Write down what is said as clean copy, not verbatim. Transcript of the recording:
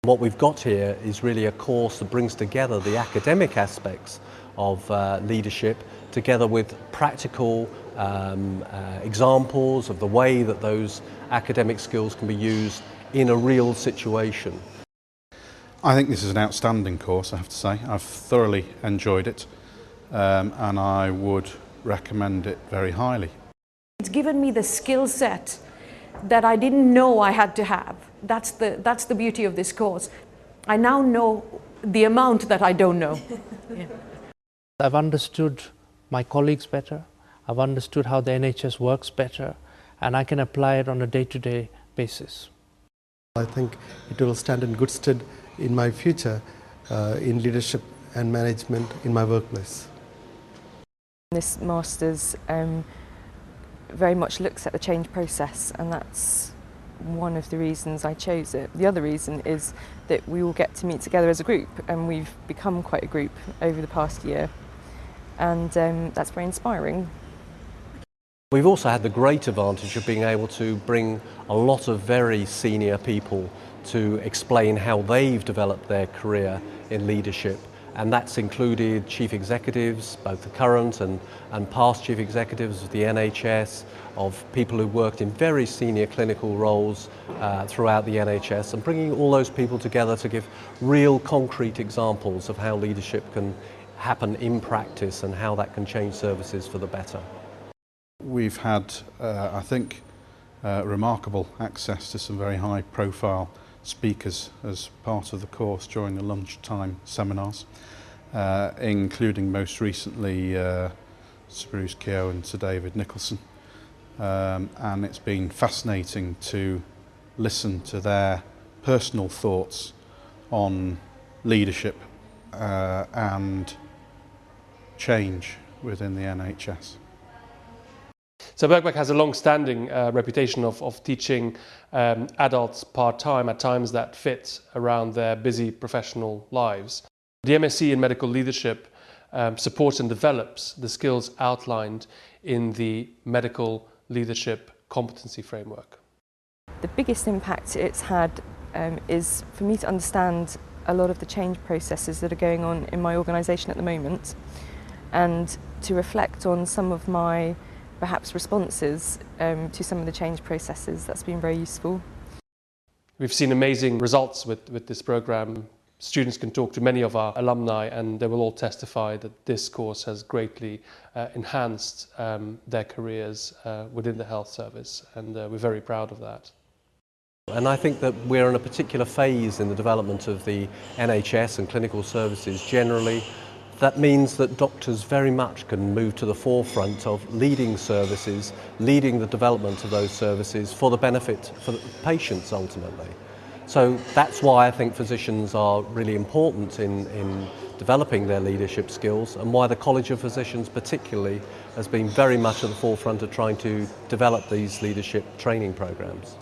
What we've got here is really a course that brings together the academic aspects of leadership together with practical examples of the way that those academic skills can be used in a real situation. I think this is an outstanding course, I have to say. I've thoroughly enjoyed it and I would recommend it very highly. It's given me the skill set that I didn't know I had to have. That's the beauty of this course. I now know the amount that I don't know. Yeah. I've understood my colleagues better, I've understood how the NHS works better, and I can apply it on a day-to-day basis. I think it will stand in good stead in my future in leadership and management in my workplace. This Masters very much looks at the change process, and that's one of the reasons I chose it. The other reason is that we all get to meet together as a group, and we've become quite a group over the past year, and that's very inspiring. We've also had the great advantage of being able to bring a lot of very senior people to explain how they've developed their career in leadership, and that's included chief executives, both the current and past chief executives of the NHS, of people who worked in very senior clinical roles throughout the NHS, and bringing all those people together to give real concrete examples of how leadership can happen in practice and how that can change services for the better. We've had, I think, remarkable access to some very high-profile speakers as part of the course during the lunchtime seminars, including most recently Sir Bruce Keogh and Sir David Nicholson. And it's been fascinating to listen to their personal thoughts on leadership and change within the NHS. So Birkbeck has a long-standing reputation of teaching adults part-time at times that fit around their busy professional lives. The MSc in Medical Leadership supports and develops the skills outlined in the Medical Leadership Competency Framework. The biggest impact it's had is for me to understand a lot of the change processes that are going on in my organisation at the moment, and to reflect on some of my perhaps responses to some of the change processes. That's been very useful. We've seen amazing results with this programme. Students can talk to many of our alumni and they will all testify that this course has greatly enhanced their careers within the health service, and we're very proud of that. And I think that we're in a particular phase in the development of the NHS and clinical services generally. That means that doctors very much can move to the forefront of leading services, leading the development of those services for the benefit for the patients ultimately. So that's why I think physicians are really important in developing their leadership skills, and why the College of Physicians particularly has been very much at the forefront of trying to develop these leadership training programs.